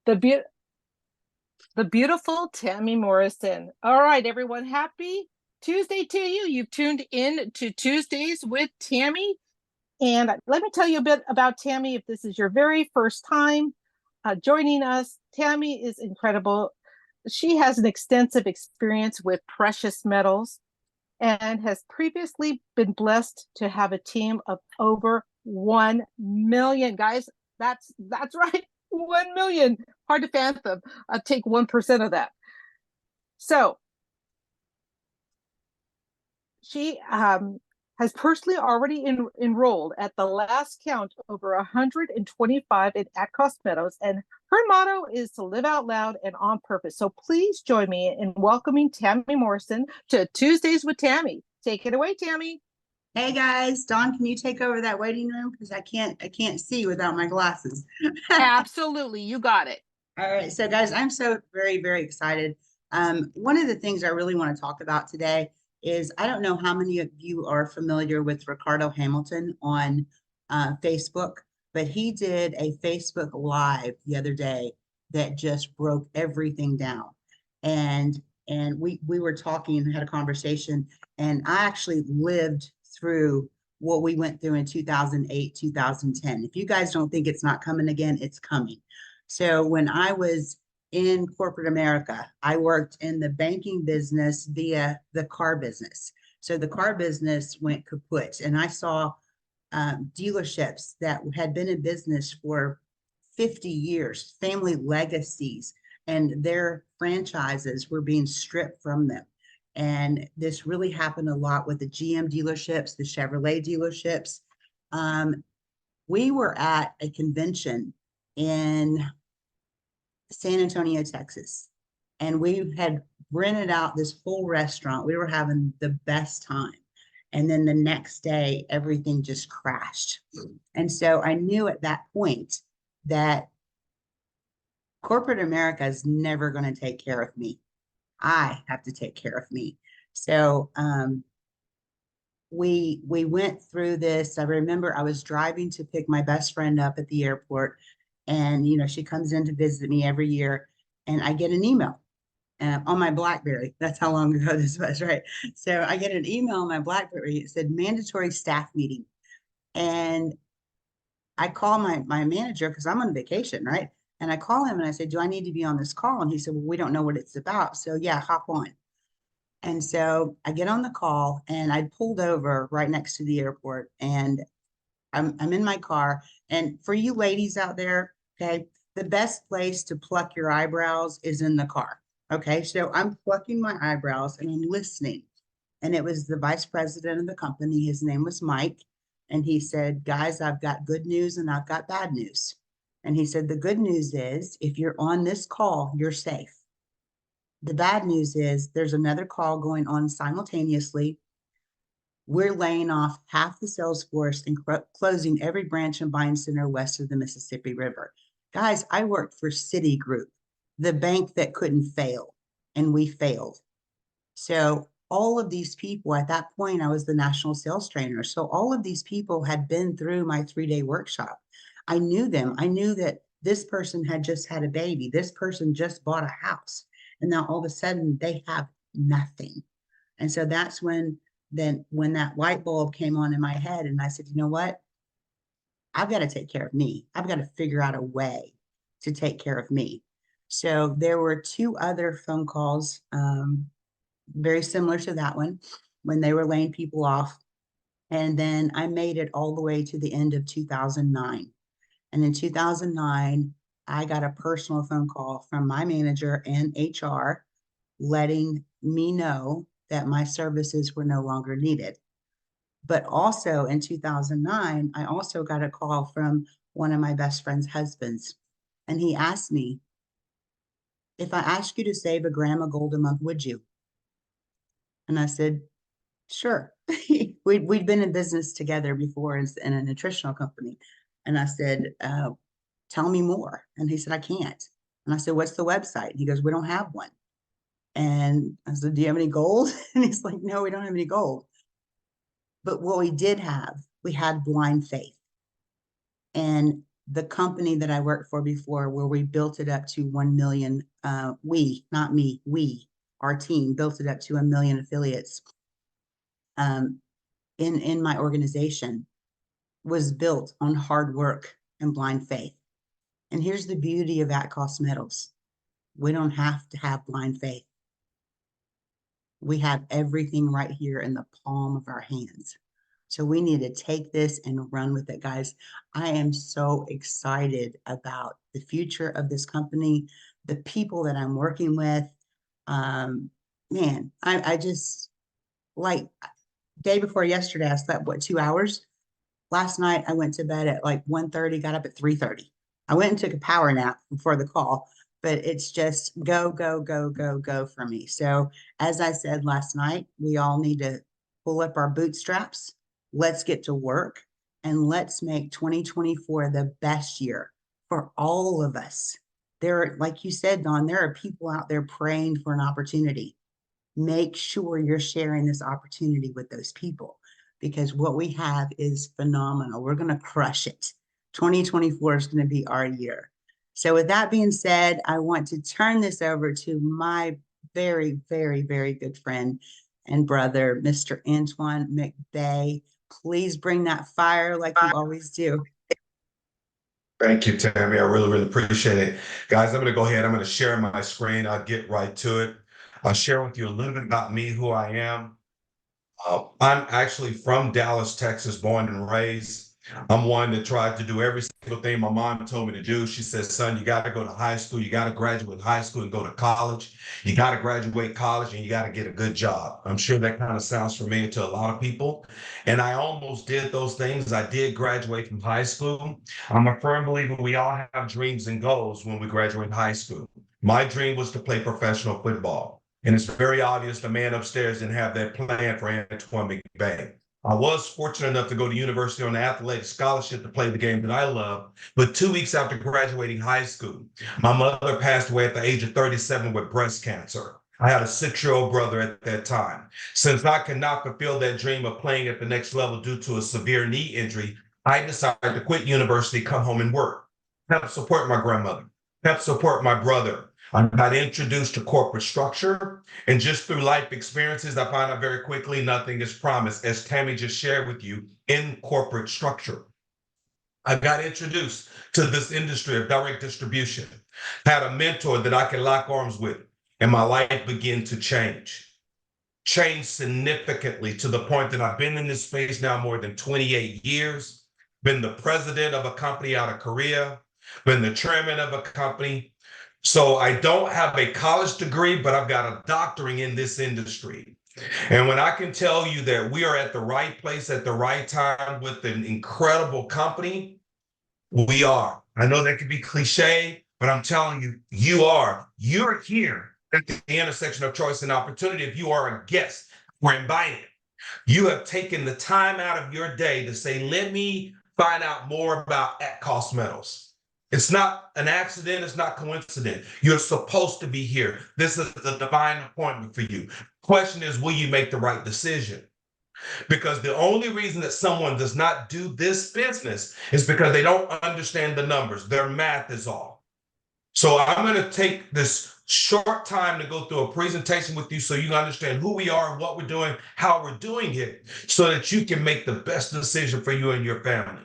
The be the beautiful Tammy Morrison. All right, everyone, happy Tuesday to you. You've tuned in to Tuesdays with Tammy. And let me tell you a bit about Tammy if this is your very first time joining us. Tammy is incredible. She has an extensive experience with precious metals and has previously been blessed to have a team of over 1 million. Guys, that's right. 1 million. Hard to fathom. I'll take 1% of that. So she has personally already enrolled at the last count over 125 in at-cost meadows, and her motto is to live out loud and on purpose. So please join me in welcoming Tammy Morrison to Tuesdays with Tammy. Take it away, Tammy. Hey guys, Dawn, can you take over that waiting room? Because I can't see without my glasses. Absolutely, you got it. All right, so guys, I'm so very, very excited. One of the things I really want to talk about today is I don't know how many of you are familiar with Ricardo Hamilton on Facebook, but he did a Facebook Live the other day that just broke everything down. And we were talking and had a conversation, and I actually lived through what we went through in 2008, 2010. If you guys don't think it's not coming again, it's coming. So when I was in corporate America, I worked in the banking business via the car business. So the car business went kaput, and I saw dealerships that had been in business for 50 years, family legacies, and their franchises were being stripped from them. And this really happened a lot with the GM dealerships, the Chevrolet dealerships. We were at a convention in San Antonio, Texas, and we had rented out this whole restaurant. We were having the best time. And then the next day, everything just crashed. And so I knew at that point that corporate America is never going to take care of me. I have to take care of me. So we went through this. I remember I was driving to pick my best friend up at the airport, and she comes in to visit me every year, and I get an email on my BlackBerry. That's how long ago this was, right? So I get an email on my BlackBerry. It said mandatory staff meeting, and I call my manager because I'm on vacation, right? And I call him and I say, "Do I need to be on this call?" And he said, "Well, we don't know what it's about. So yeah, hop on." And so I get on the call, and I pulled over right next to the airport, and I'm in my car. And for you ladies out there, okay, the best place to pluck your eyebrows is in the car. Okay, so I'm plucking my eyebrows and I'm listening. And it was the vice president of the company. His name was Mike. And he said, "Guys, I've got good news and I've got bad news." And he said, "The good news is if you're on this call, you're safe. The bad news is there's another call going on simultaneously. We're laying off half the sales force and closing every branch and buying center west of the Mississippi River." Guys, I worked for Citigroup, the bank that couldn't fail, and we failed. So all of these people, at that point, I was the national sales trainer. So all of these people had been through my 3-day workshop. I knew them. I knew that this person had just had a baby. This person just bought a house. And now all of a sudden they have nothing. And so that's when that light bulb came on in my head, and I said, "You know what? I've got to take care of me. I've got to figure out a way to take care of me." So there were 2 other phone calls, very similar to that one, when they were laying people off. And then I made it all the way to the end of 2009. And in 2009, I got a personal phone call from my manager and HR letting me know that my services were no longer needed. But also in 2009, I also got a call from one of my best friend's husbands. And he asked me, "If I asked you to save a gram of gold a month, would you?" And I said, "Sure." We'd been in business together before in a nutritional company. And I said, "Tell me more." And he said, "I can't." And I said, "What's the website?" He goes, "We don't have one." And I said, "Do you have any gold?" And he's like, "No, we don't have any gold." But what we did have, we had blind faith. And the company that I worked for before, where we built it up to 1 million, not me, our team built it up to 1 million affiliates, um, in my organization, was built on hard work and blind faith. And here's the beauty of At Cost Metals. We don't have to have blind faith. We have everything right here in the palm of our hands. So we need to take this and run with it, guys. I am so excited about the future of this company, the people that I'm working with. Man, I just, like, day before yesterday, I slept, what, 2 hours? Last night, I went to bed at like 1:30, got up at 3:30. I went and took a power nap before the call, but it's just go, go, go, go, go for me. So as I said last night, we all need to pull up our bootstraps. Let's get to work and let's make 2024 the best year for all of us. There, like you said, Dawn, there are people out there praying for an opportunity. Make sure you're sharing this opportunity with those people, because what we have is phenomenal. We're going to crush it. 2024 is going to be our year. So with that being said, I want to turn this over to my very, very, very good friend and brother, Mr. Antoine McBay. Please bring that fire like you always do. Thank you, Tammy. I really, really appreciate it. Guys, I'm going to go ahead. I'm going to share my screen. I'll get right to it. I'll share with you a little bit about me, who I am. I'm actually from Dallas, Texas, born and raised. I'm one that tried to do every single thing my mom told me to do. She said, son, you got to go to high school. You got to graduate high school and go to college. You got to graduate college and you got to get a good job. I'm sure that kind of sounds familiar to a lot of people. And I almost did those things. I did graduate from high school. I'm a firm believer we all have dreams and goals when we graduate high school. My dream was to play professional football. And it's very obvious the man upstairs didn't have that plan for Antoine McBay. I was fortunate enough to go to university on an athletic scholarship to play the game that I love. But 2 weeks after graduating high school, my mother passed away at the age of 37 with breast cancer. I had a 6-year-old brother at that time. Since I could not fulfill that dream of playing at the next level due to a severe knee injury, I decided to quit university, come home and work, help support my grandmother, help support my brother. I got introduced to corporate structure, and just through life experiences, I found out very quickly nothing is promised, as Tammy just shared with you, in corporate structure. I got introduced to this industry of direct distribution, had a mentor that I could lock arms with, and my life began to change significantly, to the point that I've been in this space now more than 28 years, been the president of a company out of Korea, been the chairman of a company. So I don't have a college degree, but I've got a doctorate in this industry. And when I can tell you that we are at the right place at the right time with an incredible company, we are. I know that could be cliche, but I'm telling you, you're here at the intersection of choice and opportunity. If you are a guest, we're invited. You have taken the time out of your day to say, let me find out more about At Cost Metals. It's not an accident. It's not coincident. You're supposed to be here. This is the divine appointment for you. Question is, will you make the right decision? Because the only reason that someone does not do this business is because they don't understand the numbers. Their math is off. So I'm going to take this short time to go through a presentation with you so you can understand who we are, what we're doing, how we're doing it, so that you can make the best decision for you and your family.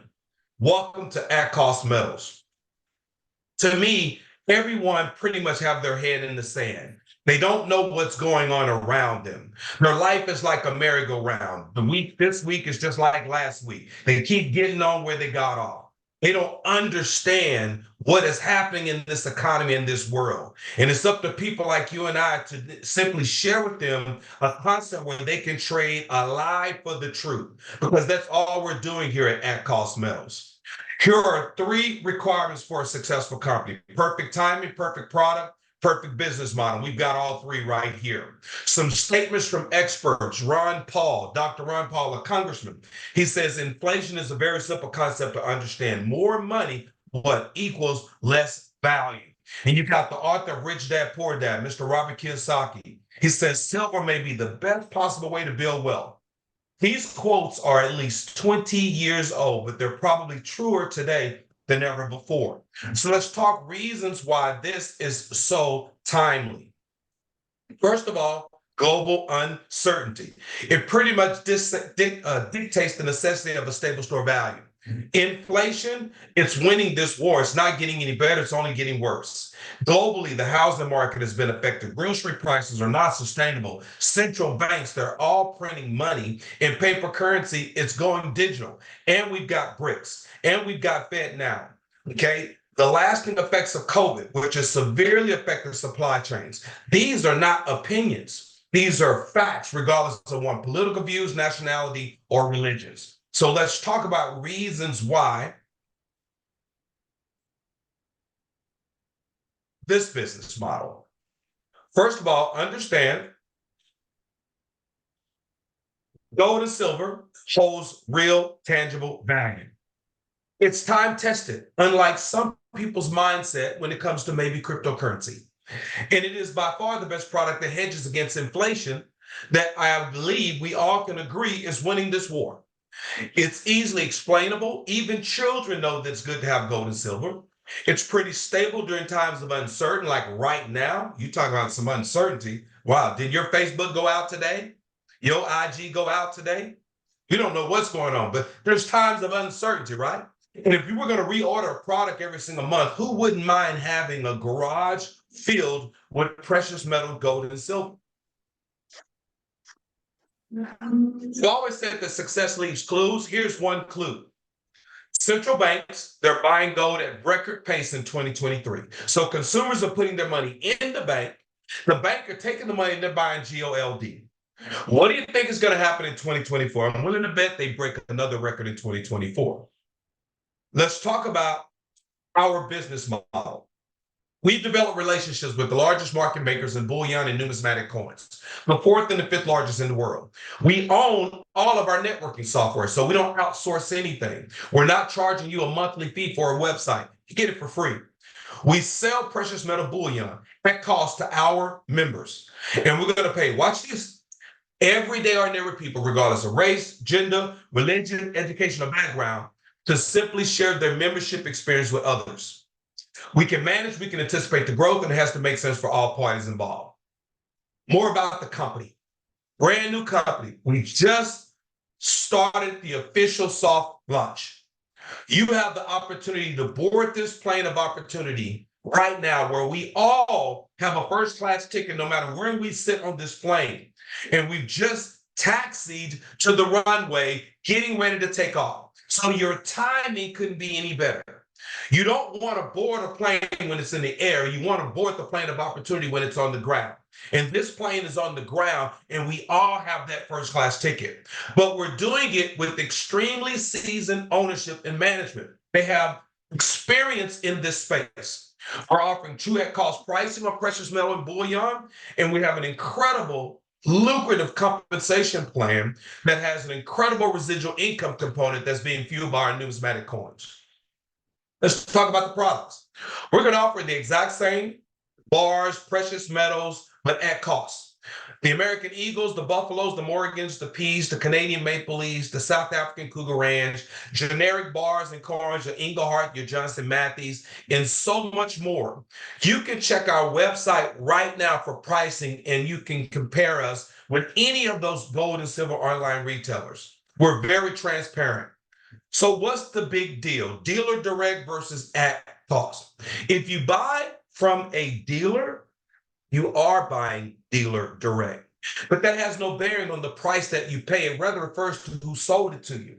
Welcome to At Cost Metals. To me, everyone pretty much have their head in the sand. They don't know what's going on around them. Their life is like a merry-go-round. This week is just like last week. They keep getting on where they got off. They don't understand what is happening in this economy, in this world. And it's up to people like you and I to simply share with them a concept where they can trade a lie for the truth, because that's all we're doing here at Cost Metals. Here are 3 requirements for a successful company: perfect timing, perfect product, perfect business model. We've got all 3 right here. Some statements from experts. Dr. Ron Paul, a congressman. He says inflation is a very simple concept to understand. More money, what equals less value. And you've got the author of Rich Dad, Poor Dad, Mr. Robert Kiyosaki. He says silver may be the best possible way to build wealth. These quotes are at least 20 years old, but they're probably truer today than ever before. So let's talk reasons why this is so timely. First of all, global uncertainty. It pretty much dictates the necessity of a stable store value. Inflation, it's winning this war. It's not getting any better. It's only getting worse. Globally, the housing market has been affected. Grocery prices are not sustainable. Central banks, they're all printing money in paper currency. It's going digital. And we've got BRICS. And we've got Fed now. Okay. The lasting effects of COVID, which has severely affected supply chains. These are not opinions. These are facts, regardless of one's political views, nationality, or religions. So let's talk about reasons why this business model. First of all, understand gold and silver holds real tangible value. It's time tested, unlike some people's mindset when it comes to maybe cryptocurrency. And it is by far the best product that hedges against inflation that I believe we all can agree is winning this war. It's easily explainable. Even children know that it's good to have gold and silver. It's pretty stable during times of uncertainty, like right now. You talk about some uncertainty. Wow, did your Facebook go out today? Your IG go out today? You don't know what's going on, but there's times of uncertainty, right? And if you were going to reorder a product every single month, who wouldn't mind having a garage filled with precious metal, gold, and silver? You always said that success leaves clues. Here's one clue. Central banks, they're buying gold at record pace in 2023. So consumers are putting their money in the bank. The bank are taking the money and they're buying GOLD. What do you think is going to happen in 2024? I'm willing to bet they break another record in 2024. Let's talk about our business model. We've developed relationships with the largest market makers in bullion and numismatic coins, the fourth and the fifth largest in the world. We own all of our networking software, so we don't outsource anything. We're not charging you a monthly fee for a website. You get it for free. We sell precious metal bullion at cost to our members. And we're going to pay, watch this, everyday ordinary people, regardless of race, gender, religion, education, or background, to simply share their membership experience with others. We can manage, we can anticipate the growth, and it has to make sense for all parties involved. More about the company. Brand new company. We just started the official soft launch. You have the opportunity to board this plane of opportunity right now, where we all have a first-class ticket no matter where we sit on this plane. And we've just taxied to the runway, getting ready to take off. So your timing couldn't be any better. You don't want to board a plane when it's in the air. You want to board the plane of opportunity when it's on the ground. And this plane is on the ground, and we all have that first class ticket. But we're doing it with extremely seasoned ownership and management. They have experience in this space. We're offering true at cost pricing on precious metal and bullion, and we have an incredible lucrative compensation plan that has an incredible residual income component that's being fueled by our numismatic coins. Let's talk about the products. We're going to offer the exact same bars, precious metals, but at cost. The American Eagles, the Buffaloes, the Morgans, the Peas, the Canadian Maple Leafs, the South African Cougar Ranch, generic bars and coins, your Engelhart, your Johnson Mattheys, and so much more. You can check our website right now for pricing, and you can compare us with any of those gold and silver online retailers. We're very transparent. So what's the big deal? Dealer direct versus at cost. If you buy from a dealer, you are buying dealer direct. But that has no bearing on the price that you pay. It rather refers to who sold it to you.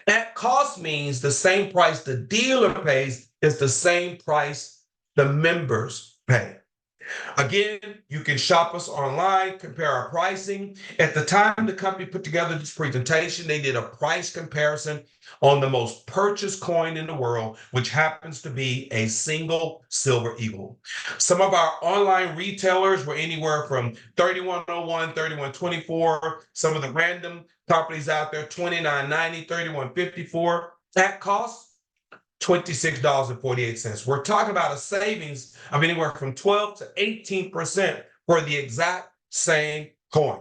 At cost means the same price the dealer pays is the same price the members pay. Again, you can shop us online, compare our pricing. At the time the company put together this presentation, they did a price comparison on the most purchased coin in the world, which happens to be a single silver eagle. Some of our online retailers were anywhere from 3101, 3124. Some of the random companies out there, 2990, 3154. That cost $26.48. We're talking about a savings of anywhere from 12 to 18% for the exact same coin.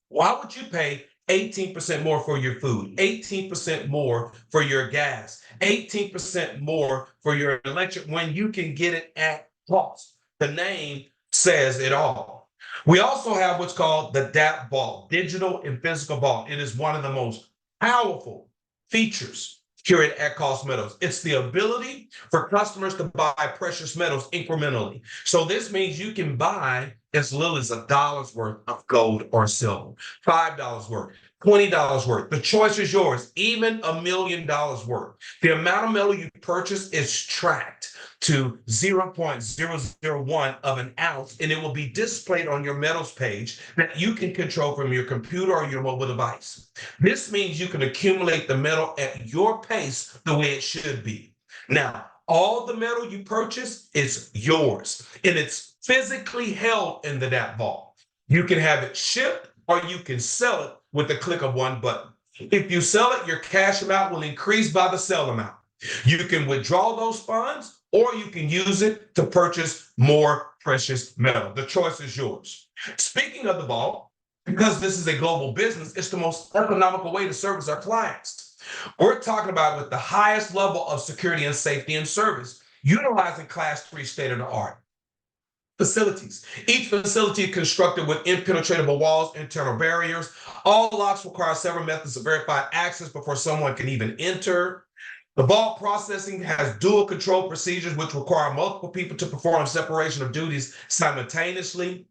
Why would you pay 18% more for your food, 18% more for your gas, 18% more for your electric when you can get it at cost. The name says it all. We also have what's called the DAP vault, digital and physical vault. It is one of the most powerful features here at Cost Metals. It's the ability for customers to buy precious metals incrementally. So this means you can buy as little as $1 worth of gold or silver, $5 worth, $20 worth. The choice is yours, even $1 million worth. The amount of metal you purchase is tracked to 0.001 of an ounce, and it will be displayed on your metals page that you can control from your computer or your mobile device. This means you can accumulate the metal at your pace the way it should be. Now, all the metal you purchase is yours, and it's physically held in the DAP vault. You can have it shipped or you can sell it with the click of one button. If you sell it, your cash amount will increase by the sell amount. You can withdraw those funds or you can use it to purchase more precious metal. The choice is yours. Speaking of the vault, because this is a global business, it's the most economical way to service our clients. We're talking about with the highest level of security and safety and service, utilizing Class 3 state-of-the-art facilities. Each facility is constructed with impenetrable walls, internal barriers. All locks require several methods of verified access before someone can even enter. The vault processing has dual control procedures, which require multiple people to perform separation of duties simultaneously.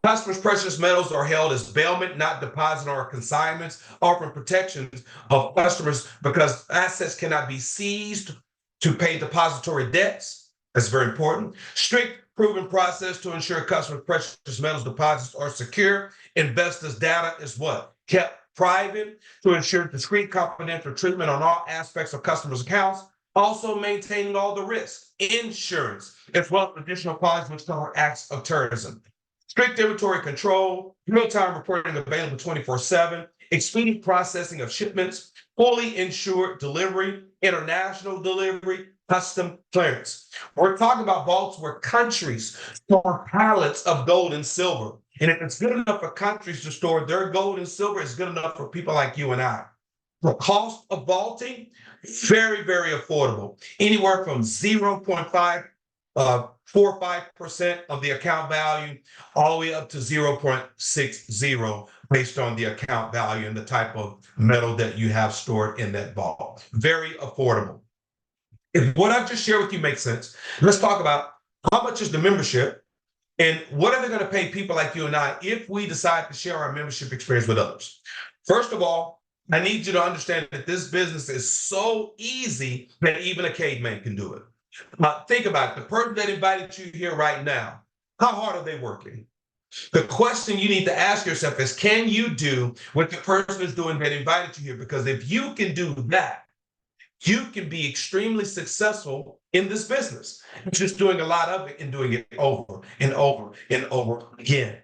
Customers' precious metals are held as bailment, not deposit or consignments, offering protections of customers because assets cannot be seized to pay depository debts. That's very important. Strict proven process to ensure customers' precious metals deposits are secure. Investors' data is what? Kept private to ensure discreet, confidential treatment on all aspects of customers' accounts, also maintaining all the risks, insurance, as well as additional qualities which cover acts of terrorism. Strict inventory control, real-time reporting available 24/7, expedient processing of shipments, fully insured delivery, international delivery, custom clearance. We're talking about vaults where countries store pallets of gold and silver. And if it's good enough for countries to store their gold and silver, it's good enough for people like you and I. The cost of vaulting, very, very affordable. Anywhere from 0.45% of the account value all the way up to 0.60 based on the account value and the type of metal that you have stored in that vault. Very affordable. If what I've just shared with you makes sense, let's talk about how much is the membership and what are they going to pay people like you and I if we decide to share our membership experience with others. First of all, I need you to understand that this business is so easy that even a caveman can do it. Think about it. The person that invited you here right now, how hard are they working? The question you need to ask yourself is, can you do what the person is doing that invited you here? Because if you can do that, you can be extremely successful in this business. Just doing a lot of it and doing it over and over and over again.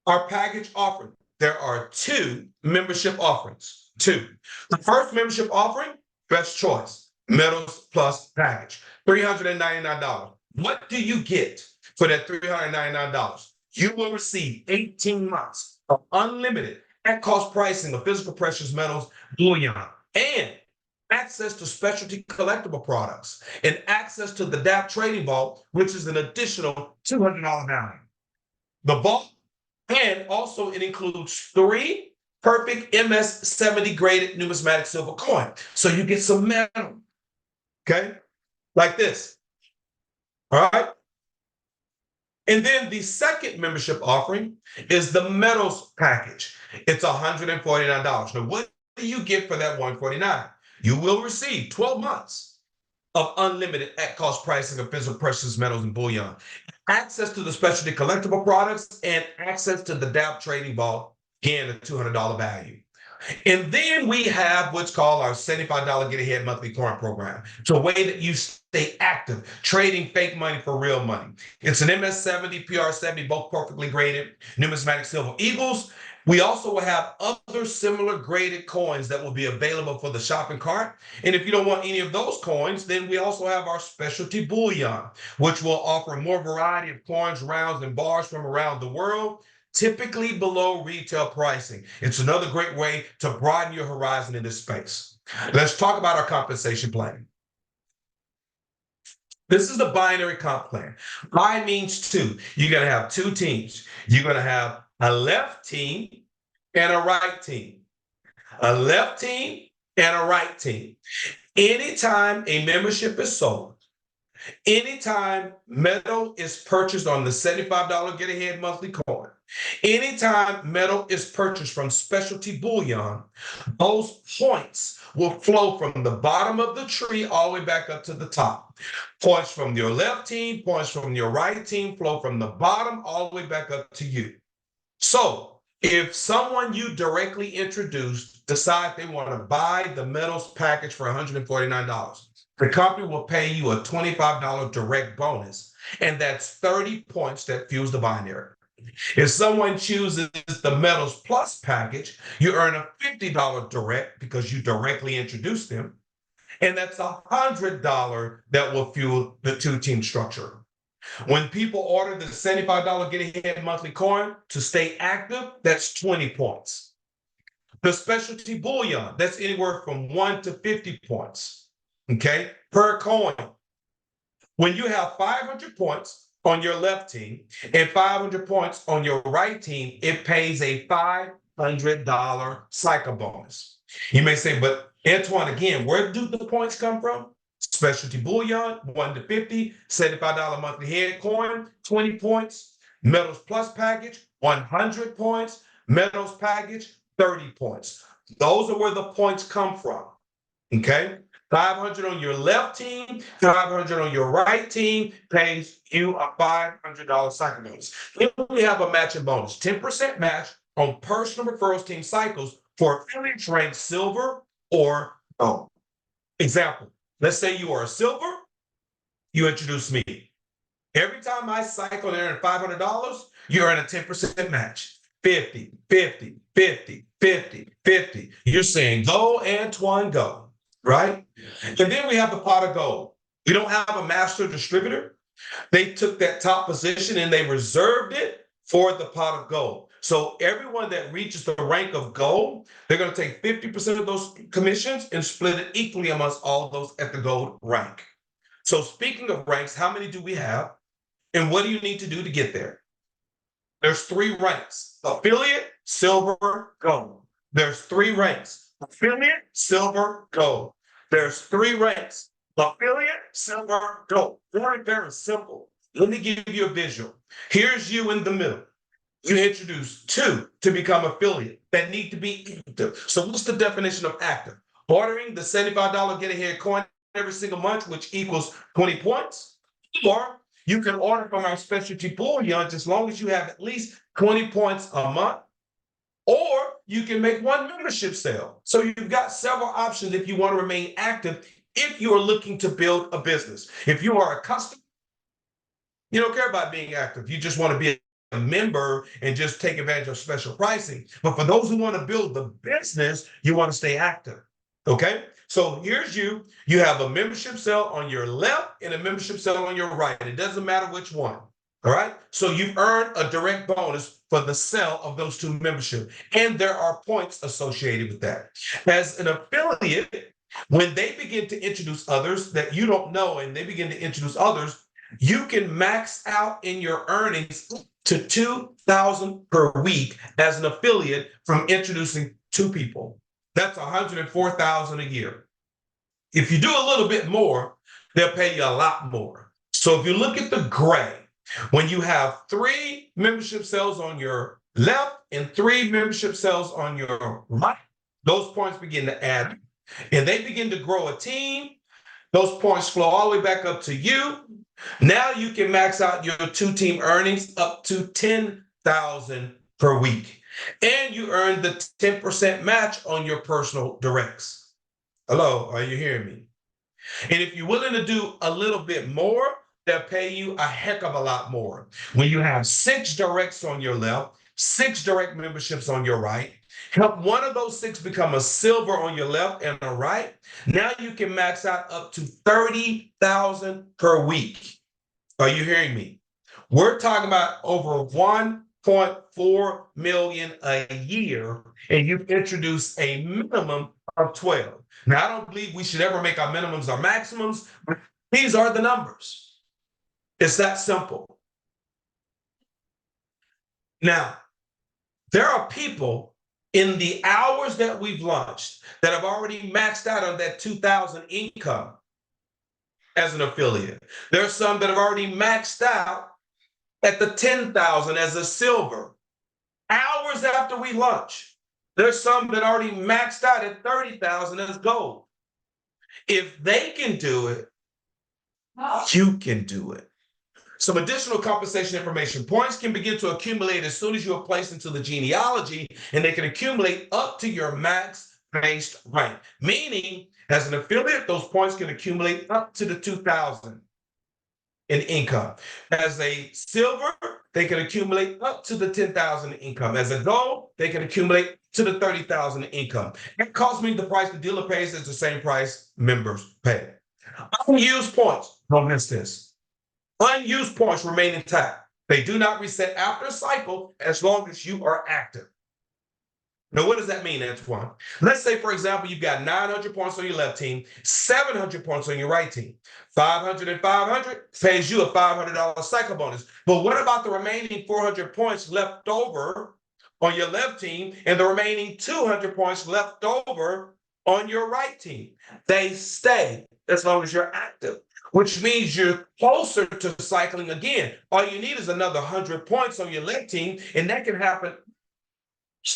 Our package offering, there are 2 membership offerings. 2. The first membership offering, best choice, metals plus package, $399. What do you get for that $399? You will receive 18 months of unlimited at cost pricing of physical precious metals, bullion, and access to specialty collectible products and access to the DAP trading vault, which is an additional $200 value. The vault, and also it includes 3 perfect MS-70 graded numismatic silver coin. So you get some metal, okay? Like this, all right? And then the second membership offering is the metals package. It's $149. Now, what do you get for that $149? You will receive 12 months of unlimited at-cost pricing of physical precious metals and bullion, access to the specialty collectible products, and access to the DAP trading vault, again, a $200 value. And then we have what's called our $75 Get Ahead monthly coin program. It's a way that you stay active, trading fake money for real money. It's an MS-70, PR-70, both perfectly graded numismatic silver eagles. We also will have other similar graded coins that will be available for the shopping cart. And if you don't want any of those coins, then we also have our specialty bullion, which will offer more variety of coins, rounds, and bars from around the world. typically below retail pricing. It's another great way to broaden your horizon in this space. Let's talk about our compensation plan. This is the binary comp plan. Bi means two. You're going to have two teams. You're going to have a left team and a right team. A left team and a right team. Anytime a membership is sold, anytime metal is purchased on the $75 Get Ahead monthly coin, anytime metal is purchased from specialty bullion, those points will flow from the bottom of the tree all the way back up to the top. Points from your left team, points from your right team flow from the bottom all the way back up to you. So if someone you directly introduced decide they want to buy the metals package for $149, the company will pay you a $25 direct bonus, and that's 30 points that fuels the binary. If someone chooses the Metals Plus package, you earn a $50 direct because you directly introduced them, and that's $100 that will fuel the two-team structure. When people order the $75 Get Ahead monthly coin to stay active, that's 20 points. The specialty bullion, that's anywhere from 1 to 50 points, okay, per coin. When you have 500 points on your left team and 500 points on your right team, it pays a $500 cycle bonus. You may say, but Antoine, again, where do the points come from? Specialty bullion, 1 to 50, $75 monthly head coin, 20 points. Metals Plus package, 100 points. Metals package, 30 points. Those are where the points come from, okay? 500 on your left team, 500 on your right team pays you a $500 cycle bonus. Then we have a matching bonus, 10% match on personal referrals team cycles for affiliates ranked silver or gold. Example, let's say you are a silver, you introduce me. Every time I cycle and earn $500, you earn a 10% match. 50, 50, 50, 50, 50. You're saying, go, Antoine, go, right? And then we have the pot of gold. We don't have a master distributor. They took that top position and they reserved it for the pot of gold. So everyone that reaches the rank of gold, they're going to take 50% of those commissions and split it equally amongst all of those at the gold rank. So speaking of ranks, how many do we have? And what do you need to do to get there? There's 3 ranks: affiliate, silver, gold. There's 3 ranks: affiliate, silver, gold. There's 3 ranks: affiliate, silver, gold. Very, very simple. Let me give you a visual. Here's you in the middle. You introduce 2 to become affiliate that need to be active. So what's the definition of active? Ordering the $75 Get Ahead coin every single month, which equals 20 points. Or you can order from our specialty bullion as long as you have at least 20 points a month. Or you can make one membership sale. So you've got several options if you want to remain active, if you are looking to build a business. If you are a customer, you don't care about being active. You just want to be a member and just take advantage of special pricing. But for those who want to build the business, you want to stay active. Okay? So here's you. You have a membership sale on your left and a membership sale on your right. It doesn't matter which one. All right? So you've earned a direct bonus for the sale of those 2 memberships. And there are points associated with that. As an affiliate, when they begin to introduce others that you don't know and they begin to introduce others, you can max out in your earnings to $2,000 per week as an affiliate from introducing 2 people. That's $104,000 a year. If you do a little bit more, they'll pay you a lot more. So if you look at the gray, when you have 3 membership sales on your left and 3 membership sales on your right, those points begin to add and they begin to grow a team. Those points flow all the way back up to you. Now you can max out your 2-team earnings up to $10,000 per week. And you earn the 10% match on your personal directs. Hello, are you hearing me? And if you're willing to do a little bit more, they'll pay you a heck of a lot more. When you have 6 directs on your left, 6 direct memberships on your right, help one of those 6 become a silver on your left and a right. Now you can max out up to $30,000 per week. Are you hearing me? We're talking about over $1 1.4 million a year, and you've introduced a minimum of 12. Now, I don't believe we should ever make our minimums our maximums, but these are the numbers. It's that simple. Now, there are people in the hours that we've launched that have already maxed out on that 2,000 income as an affiliate. There are some that have already maxed out at the 10,000 as a silver. Hours after we launch, there's some that already maxed out at 30,000 as gold. If they can do it, you can do it. Some additional compensation information. Points can begin to accumulate as soon as you are placed into the genealogy, and they can accumulate up to your max-based rank. Meaning, as an affiliate, those points can accumulate up to the 2,000 in income. As a silver, they can accumulate up to the 10,000 in income. As a gold, they can accumulate to the 30,000 in income. It costs me the price the dealer pays is the same price members pay. Unused points, don't miss this. Unused points remain intact. They do not reset after a cycle as long as you are active. Now, what does that mean, Antoine? Let's say, for example, you've got 900 points on your left team, 700 points on your right team. 500 and 500 pays you a $500 cycle bonus. But what about the remaining 400 points left over on your left team and the remaining 200 points left over on your right team? They stay as long as you're active, which means you're closer to cycling again. All you need is another 100 points on your left team, and that can happen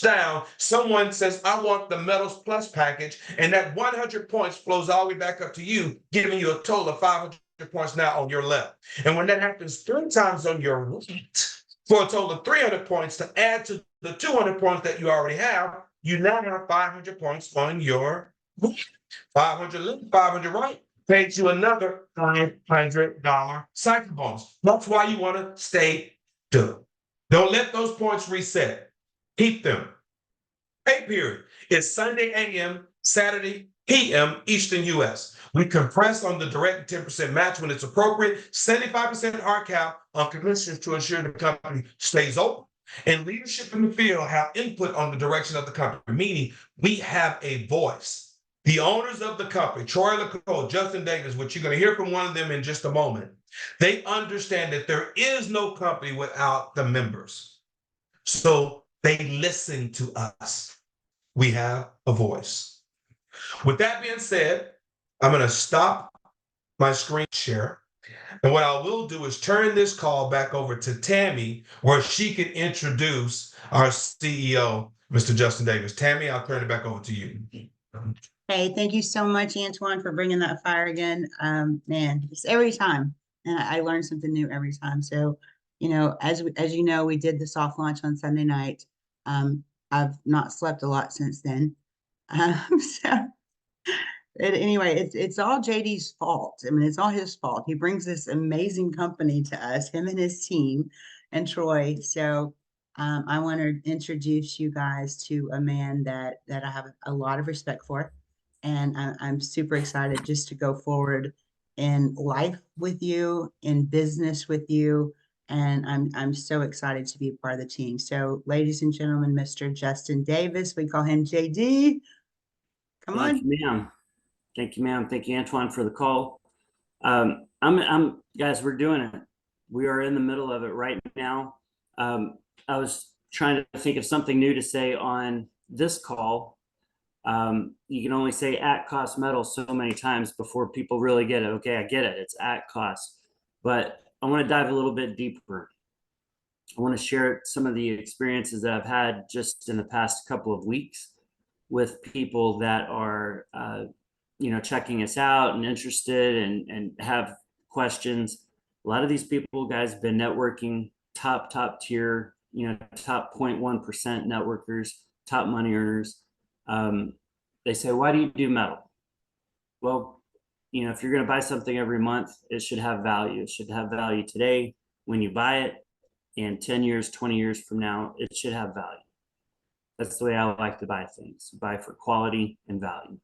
down. Someone says, I want the Metals Plus package, and that 100 points flows all the way back up to you, giving you a total of 500 points now on your left. And when that happens 3 times on your right, for a total of 300 points to add to the 200 points that you already have, you now have 500 points on your right. 500 left, 500 right, pays you another $500 cycle bonus. That's why you want to stay active. Don't let those points reset. Keep them. Pay period is Sunday a.m., Saturday p.m. Eastern U.S. We compress on the direct 10% match when it's appropriate, 75% hard cap on commissions to ensure the company stays open. And leadership in the field have input on the direction of the company, meaning we have a voice. The owners of the company, Troy LaCole, Justin Davis, which you're going to hear from one of them in just a moment, they understand that there is no company without the members. So they listen to us. We have a voice. With that being said, I'm going to stop my screen share. And what I will do is turn this call back over to Tammy, where she can introduce our CEO, Mr. Justin Davis. Tammy, I'll turn it back over to you. Hey, thank you so much, Antoine, for bringing that fire again. Man, just every time, and I learn something new every time. So, as you know, we did the soft launch on Sunday night. I've not slept a lot since then. Anyway, it's all JD's fault. I mean, it's all his fault. He brings this amazing company to us, him and his team, and Troy. So I want to introduce you guys to a man that I have a lot of respect for. And I'm super excited just to go forward in life with you, in business with you. And I'm so excited to be a part of the team. So, ladies and gentlemen, Mr. Justin Davis, we call him JD. Come on. Thank you, ma'am. Thank you, ma'am. Thank you, Antoine, for the call. Guys, we're doing it. We are in the middle of it right now. I was trying to think of something new to say on this call. You can only say at cost metal so many times before people really get it. Okay, I get it. It's at cost. But I want to dive a little bit deeper. I want to share some of the experiences that I've had just in the past couple of weeks with people that are, checking us out and interested and have questions. A lot of these people, guys, have been networking, top tier, top 0.1% networkers, top money earners. They say, why do you do metal? Well, if you're going to buy something every month, it should have value. It should have value today when you buy it, and 10 years, 20 years from now, it should have value. That's the way I like to buy things, buy for quality and value.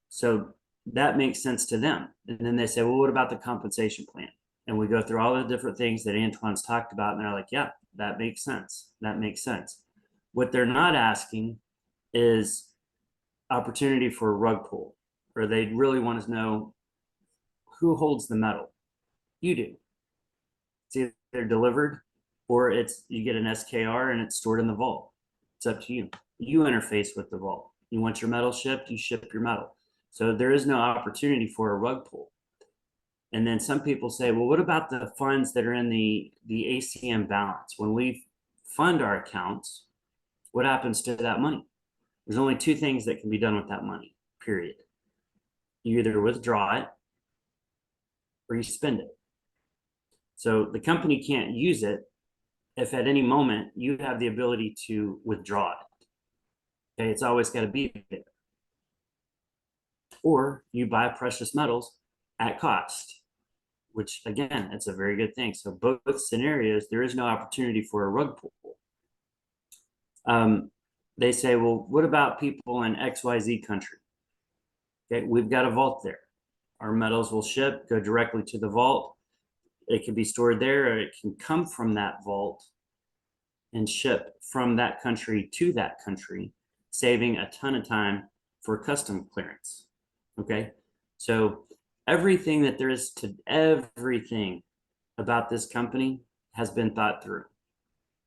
So that makes sense to them. And then they say, well, what about the compensation plan? And we go through all the different things that Antoine's talked about, and they're like, yeah, that makes sense. That makes sense. What they're not asking is opportunity for a rug pull, or they really want to know who holds the metal. You do. It's either delivered or you get an SKR and it's stored in the vault. It's up to you. You interface with the vault. You want your metal shipped, you ship your metal. So there is no opportunity for a rug pull. And then some people say, well, what about the funds that are in the ACM balance? When we fund our accounts, what happens to that money? There's only two things that can be done with that money, period. You either withdraw it or you spend it. So the company can't use it if at any moment you have the ability to withdraw it. Okay, it's always got to be there. Or you buy precious metals at cost, which again, it's a very good thing. So both scenarios, there is no opportunity for a rug pull. They say, well, what about people in XYZ country? Okay, we've got a vault there. Our metals will ship, go directly to the vault. It can be stored there, or it can come from that vault and ship from that country to that country, saving a ton of time for custom clearance. Okay, so everything that there is to everything about this company has been thought through.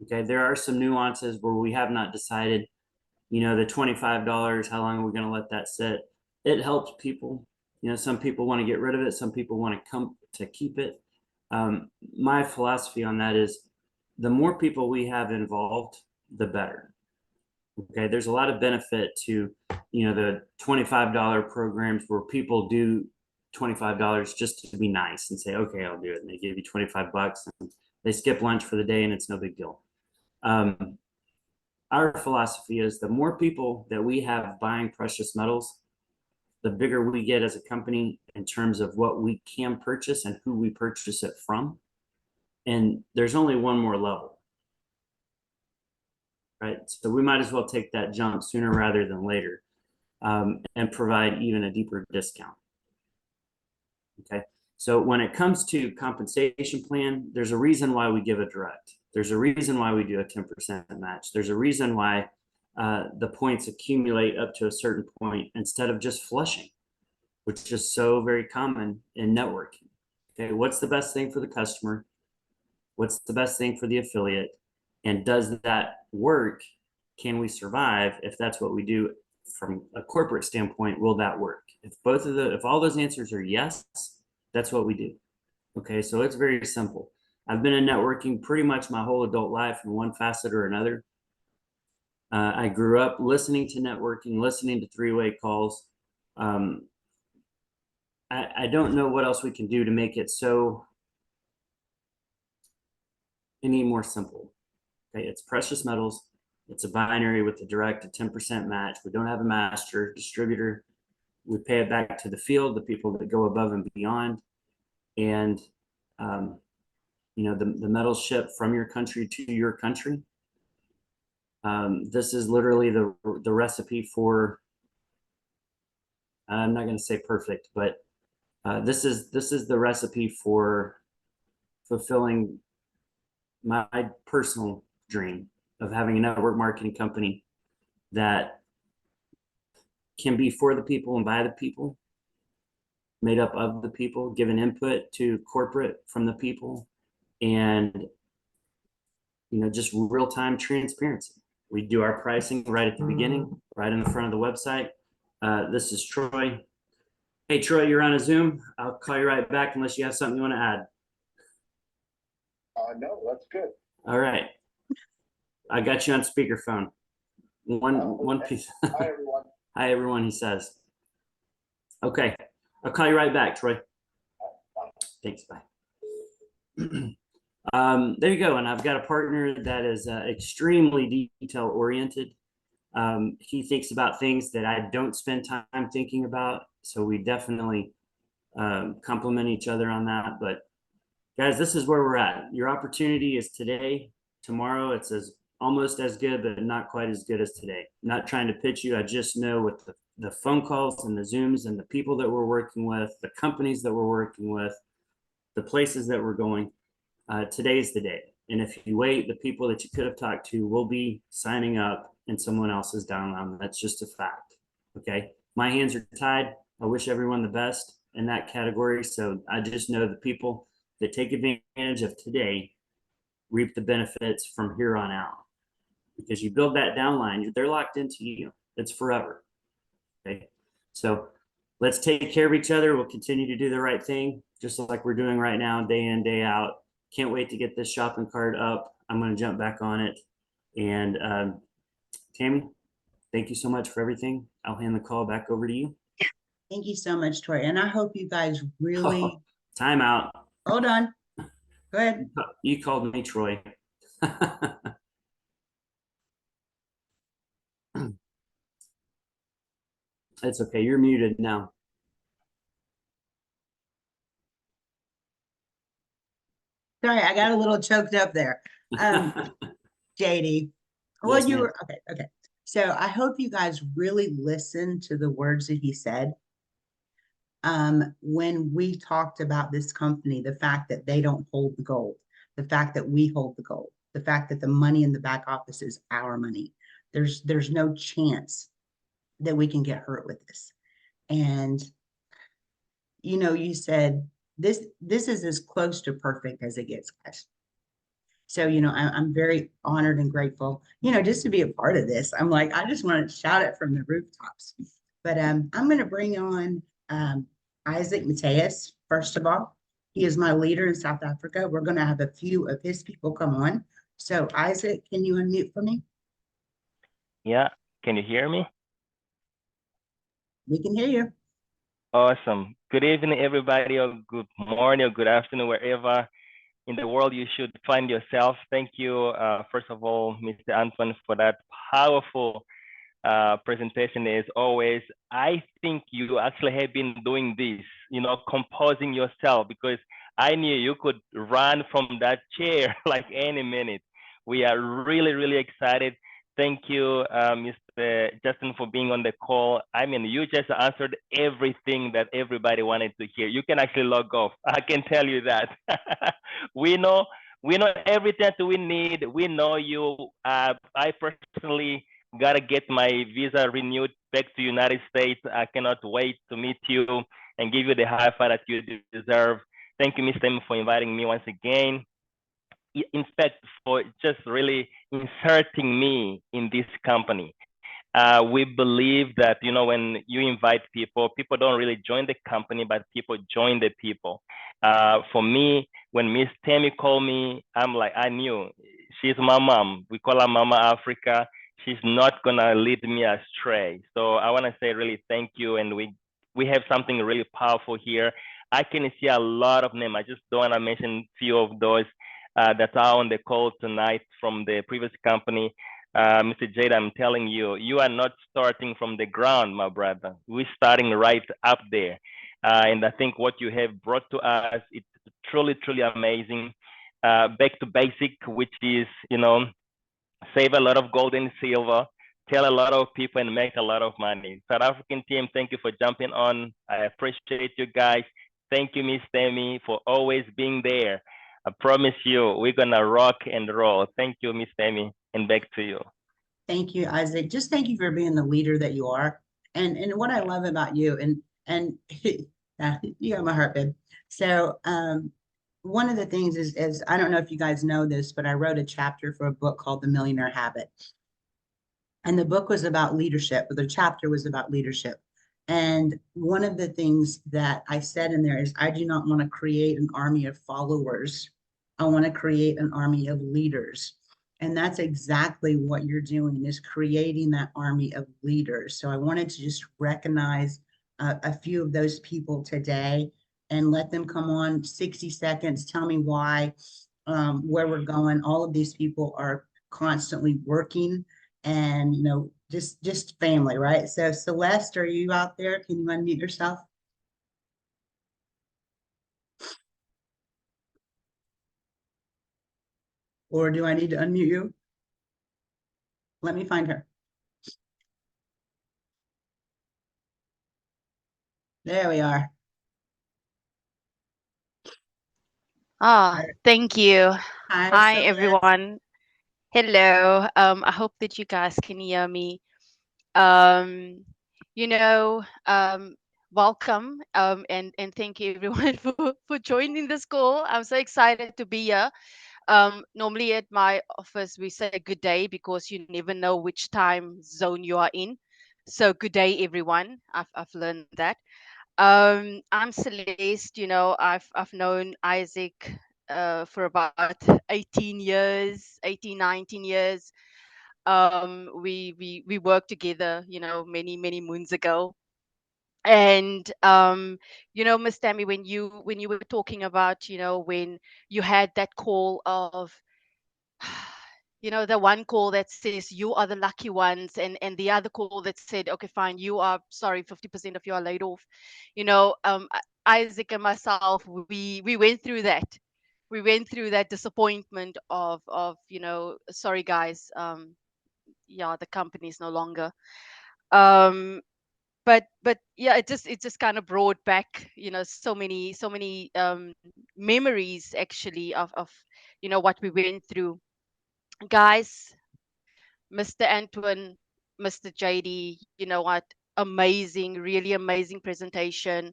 Okay, there are some nuances where we have not decided, you know, the $25, how long are we going to let that sit? It helps people. You know, some people want to get rid of it. Some people want to come to keep it. My philosophy on that is the more people we have involved, the better. Okay, there's a lot of benefit to, you know, the $25 programs where people do $25 just to be nice and say, okay, I'll do it. And they give you 25 bucks and they skip lunch for the day and it's no big deal. Our philosophy is the more people that we have buying precious metals, the bigger we get as a company in terms of what we can purchase and who we purchase it from. And there's only one more level, right? So we might as well take that jump sooner rather than later, and provide even a deeper discount. Okay. So when it comes to compensation plan, there's a reason why we give a direct. There's a reason why we do a 10% match. There's a reason why the points accumulate up to a certain point instead of just flushing, which is so very common in networking. Okay, what's the best thing for the customer? What's the best thing for the affiliate? And does that work? Can we survive? If that's what we do from a corporate standpoint, will that work? If all those answers are yes, that's what we do. Okay, so it's very simple. I've been in networking pretty much my whole adult life in one facet or another. I grew up listening to networking, listening to three-way calls. I don't know what else we can do to make it so any more simple. Okay, it's precious metals. It's a binary with a direct, a 10% match. We don't have a master distributor. We pay it back to the field, the people that go above and beyond. And, you know, the metals shipped from your country to your country. This is literally the recipe for, I'm not going to say perfect, but this is the recipe for fulfilling my personal dream of having a network marketing company that can be for the people and by the people, made up of the people, giving input to corporate from the people, and, you know, just real-time transparency. We do our pricing right at the beginning, right in the front of the website. This is Troy. Hey, Troy, you're on a Zoom. I'll call you right back unless you have something you want to add. No, that's good. All right. I got you on speakerphone. One piece. Hi, everyone. Hi, everyone, he says. Okay. I'll call you right back, Troy. Thanks, bye. There you go. And I've got a partner that is extremely detail oriented. He thinks about things that I don't spend time thinking about. So we definitely complement each other on that. But guys, this is where we're at. Your opportunity is today. Tomorrow, it's almost as good, but not quite as good as today. I'm not trying to pitch you. I just know with the phone calls and the Zooms and the people that we're working with, the companies that we're working with, the places that we're going, today's the day. And if you wait, the people that you could have talked to will be signing up and someone else is down on them. That's just a fact. Okay. My hands are tied. I wish everyone the best in that category. So I just know the people that take advantage of today reap the benefits from here on out. Because you build that downline, they're locked into you. It's forever. Okay. So let's take care of each other. We'll continue to do the right thing, just like we're doing right now, day in, day out. Can't wait to get this shopping cart up. I'm going to jump back on it. And Tammy, thank you so much for everything. I'll hand the call back over to you. Thank you so much, Tori. And I hope you guys really time out. Hold on. Go ahead. You called me Troy. It's okay. You're muted now. Sorry, I got a little choked up there. JD. Well, Yes, you ma'am. were okay. So I hope you guys really listen to the words that he said. When we talked about this company, the fact that they don't hold the gold, the fact that we hold the gold, the fact that the money in the back office is our money. There's no chance that we can get hurt with this. And you said this is as close to perfect as it gets, guys. So, I'm very honored and grateful, just to be a part of this. I'm like, I just want to shout it from the rooftops. But I'm going to bring on Isaac Mateus, first of all. He is my leader in South Africa. We're going to have a few of his people come on. So, Isaac, can you unmute for me? Yeah, can you hear me? We can hear you. Awesome. Good evening, everybody, or good morning, or good afternoon, wherever in the world you should find yourself. Thank you, first of all, Mr. Antoine, for that powerful presentation. As always, I think you actually have been doing this, composing yourself, because I knew you could run from that chair like any minute. We are really, really excited. Thank you, Mr. Justin, for being on the call. I mean, you just answered everything that everybody wanted to hear. You can actually log off. I can tell you that. we know everything that we need. We know you. I personally gotta get my visa renewed back to United States. I cannot wait to meet you and give you the high five that you deserve. Thank you, Mr. Tammy, for inviting me once again. In fact, for just really inserting me in this company. We believe that, when you invite people, people don't really join the company, but people join the people. For me, when Miss Tammy called me, I'm like, I knew she's my mom. We call her Mama Africa. She's not gonna lead me astray. So I want to say really thank you. And we have something really powerful here. I can see a lot of names. I just don't want to mention a few of those that are on the call tonight from the previous company. Mr. Jada, I'm telling you, you are not starting from the ground, my brother. We're starting right up there. And I think what you have brought to us, it's truly, truly amazing. Back to basic, which is, save a lot of gold and silver, tell a lot of people, and make a lot of money. South African team, thank you for jumping on. I appreciate you guys. Thank you, Miss Tammy, for always being there. I promise you, we're gonna rock and roll. Thank you, Miss Tammy, and back to you. Thank you, Isaac. Just thank you for being the leader that you are. And what I love about you, and you got my heart, babe. So one of the things is I don't know if you guys know this, but I wrote a chapter for a book called The Millionaire Habit. And the book was about leadership, or the chapter was about leadership. And one of the things that I said in there is, I do not want to create an army of followers. I want to create an army of leaders. And that's exactly what you're doing, is creating that army of leaders. So I wanted to just recognize a few of those people today and let them come on 60 seconds, tell me why, where we're going. All of these people are constantly working and, just family, right? So Celeste, are you out there? Can you unmute yourself? Or do I need to unmute you? Let me find her. There we are. Thank you. Hi, Hi, Celeste. everyone. Hello. I hope that you guys can hear me. Um, you know, welcome. And thank you everyone for joining this call. I'm so excited to be here. Normally at my office we say good day because you never know which time zone you are in. So good day, everyone. I've learned that. I'm Celeste. I've known Isaac for about 18 years, 18, 19 years. We worked together, many moons ago. And Miss Tammy, when you were talking about, when you had that call of the one call that says you are the lucky ones, and the other call that said, okay, fine, you are sorry, 50% of you are laid off. Isaac and myself, we went through that. We went through that disappointment of sorry guys, yeah, the company is no longer. But yeah, it just kind of brought back, so many memories actually of what we went through, guys. Mr. Antoine, Mr. JD, you know what? Amazing, really amazing presentation.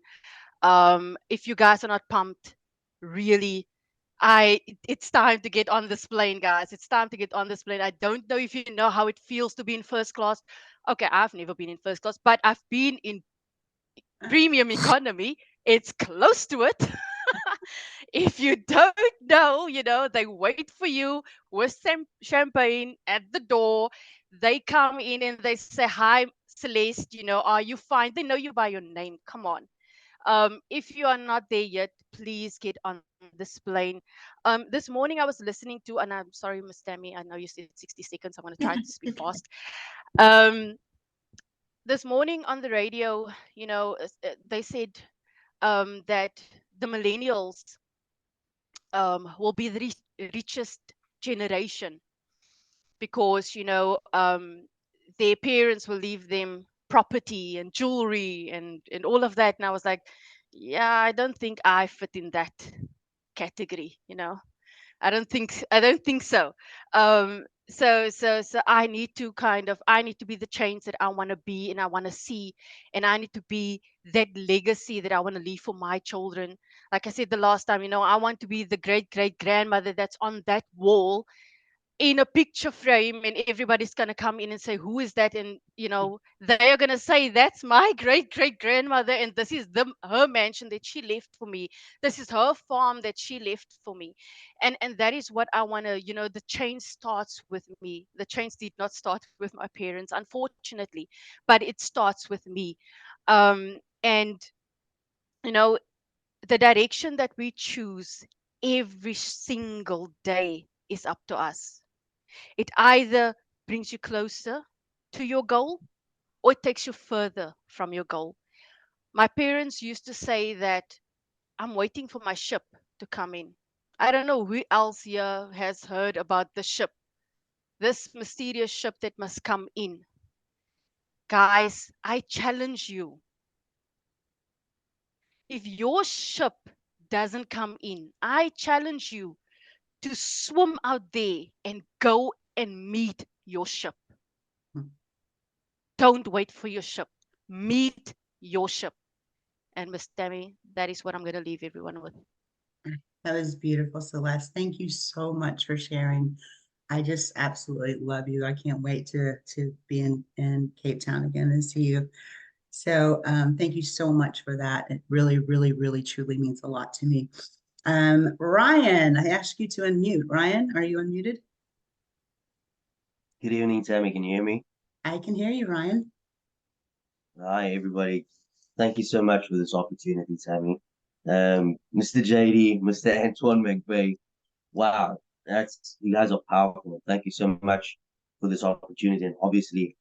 If you guys are not pumped, really, it's time to get on this plane, guys. It's time to get on this plane. I don't know if you know how it feels to be in first class. Okay, I've never been in first class, but I've been in premium economy. It's close to it. If you don't know, they wait for you with some champagne at the door. They come in and they say, "Hi, Celeste, are you fine?" They know you by your name. Come on. If you are not there yet, please get on this plane. This morning I was listening to, and I'm sorry, Miss Tammy, I know you said 60 seconds. I'm going to try to speak fast. Um, this morning on the radio, they said that the millennials will be the richest generation because their parents will leave them property and jewelry and all of that. And I was like, yeah, I don't think I fit in that category. I don't think so. So I need to be the change that I want to be and I want to see, and I need to be that legacy that I want to leave for my children. Like I said the last time, I want to be the great great grandmother that's on that wall in a picture frame, and everybody's going to come in and say, who is that? And they are going to say, that's my great great grandmother, and this is her mansion that she left for me. This is her farm that she left for me. And that is what I want to, the change starts with me. The change did not start with my parents, unfortunately, but it starts with me. And you know the direction that we choose every single day is up to us. It either brings you closer to your goal or it takes you further from your goal. My parents used to say that I'm waiting for my ship to come in. I don't know who else here has heard about the ship, this mysterious ship that must come in. Guys, I challenge you. If your ship doesn't come in, I challenge you to swim out there and go and meet your ship. Don't wait for your ship. Meet your ship. And Miss Tammy, that is what I'm going to leave everyone with. That was beautiful, Celeste. Thank you so much for sharing. I just absolutely love you. I can't wait to be in Cape Town again and see you. So thank you so much for that. It really, really, really, truly means a lot to me. Ryan, I asked you to unmute. Ryan, are you unmuted? Good evening, Tammy. Can you hear me? I can hear you, Ryan. Hi, everybody. Thank you so much for this opportunity, Tammy. Mr. JD, Mr. Antoine McBay. Wow, you guys are powerful. Thank you so much for this opportunity. And obviously,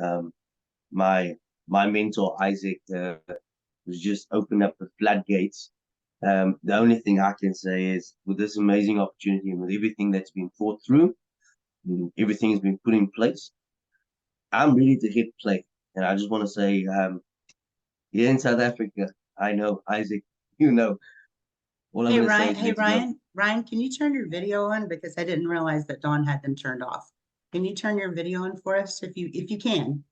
um, my mentor Isaac was just opened up the floodgates. The only thing I can say is, with this amazing opportunity and with everything that's been thought through, everything has been put in place, I'm ready to hit play. And I just want to say, here in South Africa, I know Isaac, all I'm Hey going to say Ryan, is hey let's go. Ryan, Ryan, can you turn your video on? Because I didn't realize that Dawn had them turned off. Can you turn your video on for us if you can?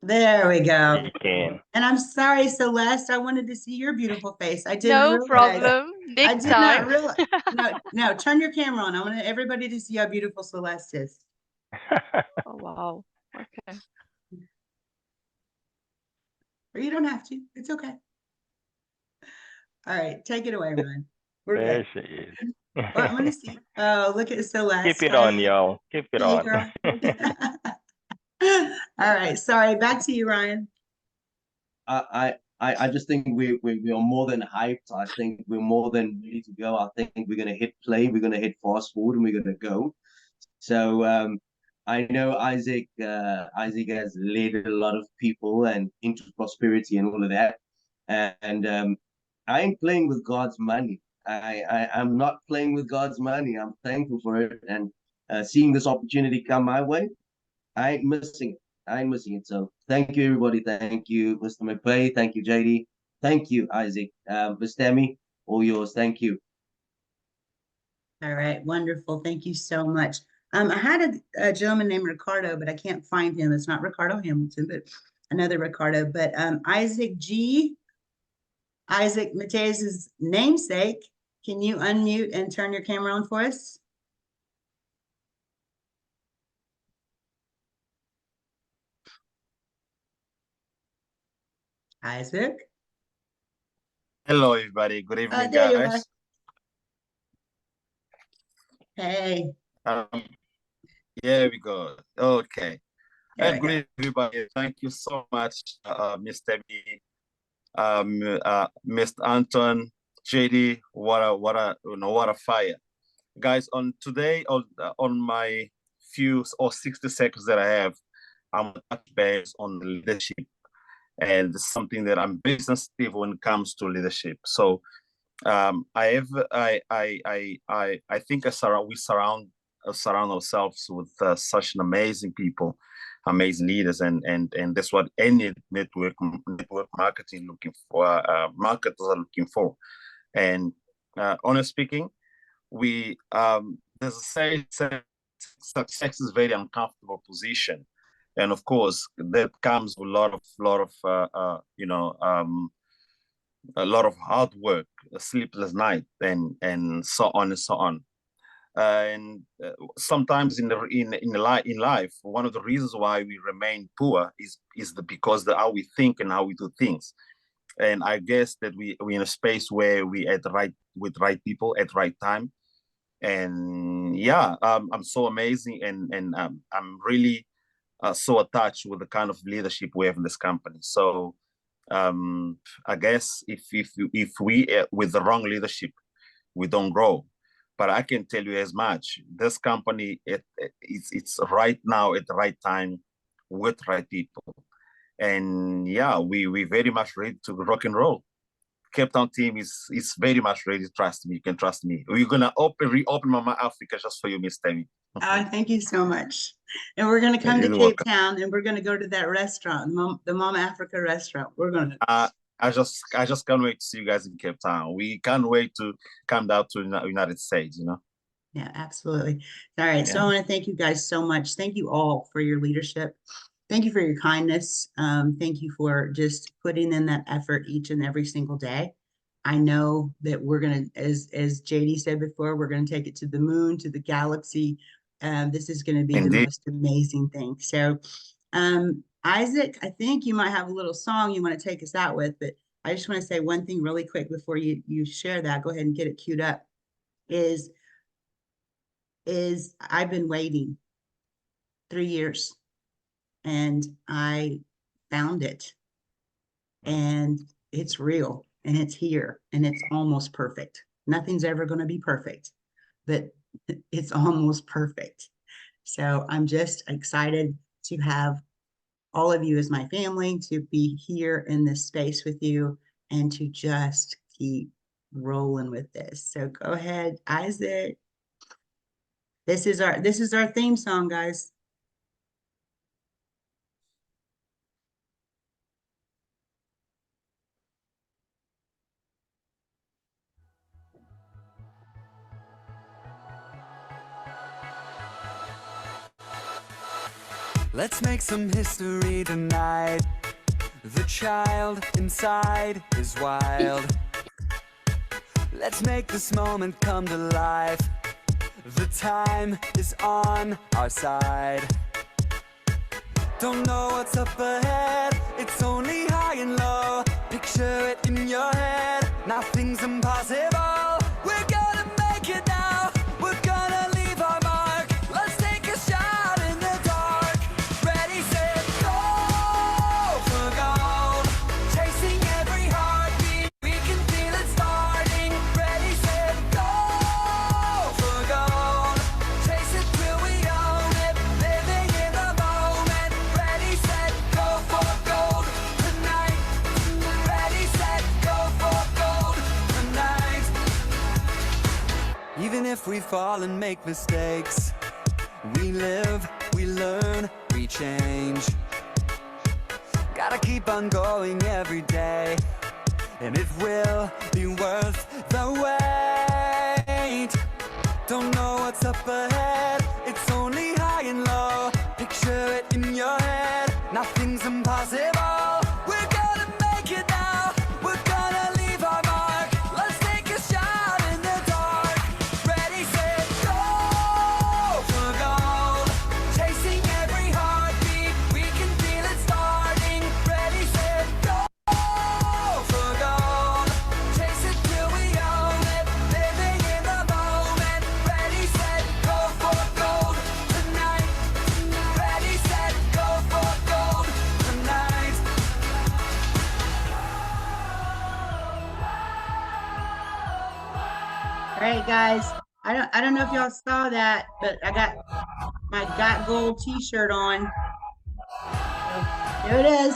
There we go. You can. And I'm sorry, Celeste, I wanted to see your beautiful face. I didn't No realize. problem. I Next did not time. realize. No, turn your camera on. I want everybody to see how beautiful Celeste is. Oh, wow. Okay. Or you don't have to. It's okay. All right, take it away, Ryan. We're There good. she is. Well, I want to see. Oh, look at Celeste. Keep it on, y'all. Keep it Hey, on. girl. All right, sorry. Back to you, Ryan. I just think we are more than hyped. I think we're more than ready to go. I think we're gonna hit play, we're gonna hit fast forward, and we're gonna go. So I know Isaac has led a lot of people and into prosperity and all of that. And I ain't playing with God's money. I'm not playing with God's money. I'm thankful for it, and seeing this opportunity come my way, I ain't missing it. I ain't missing it. So thank you, everybody. Thank you, Mr. McBay. Thank you, JD. Thank you, Isaac. Miss Tammy, all yours. Thank you. All right, wonderful. Thank you so much. I had a gentleman named Ricardo, but I can't find him. It's not Ricardo Hamilton, but another Ricardo. But Isaac G, Isaac Mateus's namesake. Can you unmute and turn your camera on for us? Isaac? Hello, everybody. Good evening, There you are. guys. Hey, Here we go. Okay. there we Good go. evening, everybody. Thank you so much, Mr. B, Mr. Anton, JD. What a fire, guys! On today, on my few or 60 seconds that I have, I'm gonna touch base on leadership, and it's something that I'm very sensitive when it comes to leadership. So I think we surround ourselves with such an amazing people, amazing leaders, and that's what any network marketing looking for, marketers are looking for. And honestly speaking, we there's a say success is very uncomfortable position, and of course that comes with a lot of hard work, a sleepless night, and so on and so on. And sometimes in life, one of the reasons why we remain poor is because how we think and how we do things. And I guess that we in a space where we at the right with right people at the right time. And yeah, I'm so amazing, and I'm really so attached with the kind of leadership we have in this company. So I guess if we with the wrong leadership, we don't grow. But I can tell you as much: this company, it's right now at the right time with right people, and yeah, we very much ready to rock and roll. Cape Town team is very much ready. Trust me, you can trust me. We're gonna reopen Mama Africa just for you, Miss Tammy. Thank you so much. And we're going to come to You're Cape welcome. Town, and we're going to go to that restaurant, the Mom Africa restaurant. We're going to. I just can't wait to see you guys in Cape Town. We can't wait to come down to the United States, Yeah, absolutely. All right. So I want to thank you guys so much. Thank you all for your leadership. Thank you for your kindness. Thank you for just putting in that effort each and every single day. I know that we're going to, as JD said before, we're going to take it to the moon, to the galaxy. This is going to be the Indeed. most amazing thing. So, Isaac, I think you might have a little song you want to take us out with, but I just want to say one thing really quick before you share that. Go ahead and get it queued up. Is I've been waiting 3 years, and I found it, and it's real, and it's here, and it's almost perfect. Nothing's ever going to be perfect, but it's almost perfect. So I'm just excited to have all of you as my family, to be here in this space with you, and to just keep rolling with this. So go ahead, Isaac. This is our theme song, guys. Let's make some history tonight. The child inside is wild. Let's make this moment come to life. The time is on our side. Don't know what's up ahead, it's only high and low. Picture it in your head, nothing's impossible. We're gonna make it now, we're gonna leave our mark. Let's take a shot in the dark. Ready, set, go for gold. Chasing every heartbeat, we can feel it starting. Ready, set, go for gold. Chase it till we own it, living in the moment. Ready, set, go for gold tonight. Ready, set, go for gold tonight. Even if we fall and make mistakes, we live, we learn, we change. Gotta keep on going every day, and it will be worth the wait. Don't know what's up ahead, it's only high and low. Picture it in your head, nothing's impossible. We're gonna make it now, we're gonna leave our mark. Let's take a shot in the dark. Ready, set, go for gold. Chasing every heartbeat, we can feel it starting. Ready, set, go for gold. Chase it till we own it, living in the moment. Ready, set, go for gold tonight. Ready, set, go for gold tonight. All right, guys. I don't know if y'all saw that, but I got my Got Gold t-shirt on. So, here it is.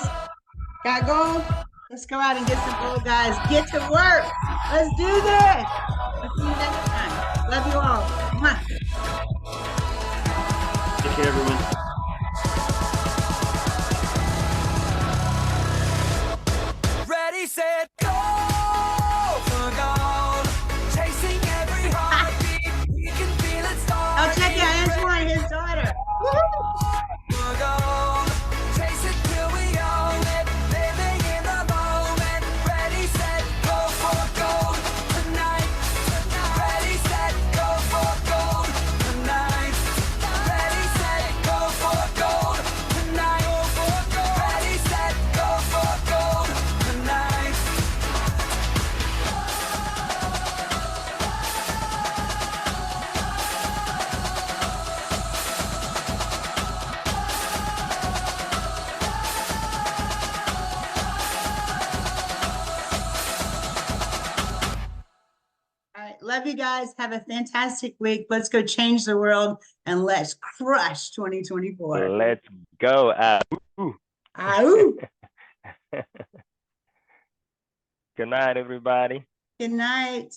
Got gold. Let's go out and get some gold, guys. Get to work. Let's do this. I'll see you next time. Love you all. Mwah. Take care, everyone. Ready, set, go for gold. Chasing every heartbeat, we can feel it starting. Oh, check out Antoine, his daughter. Woo-hoo. For gold. Chase it till we own it, living in the moment. Ready, set, go for gold tonight. Ready, set, go for gold tonight. Ready, set, go for gold tonight. Ready, set, go for gold tonight. All right, love you guys. Have a fantastic week. Let's go change the world and let's crush 2024. Let's go. Ahoo. Good night, everybody. Good night.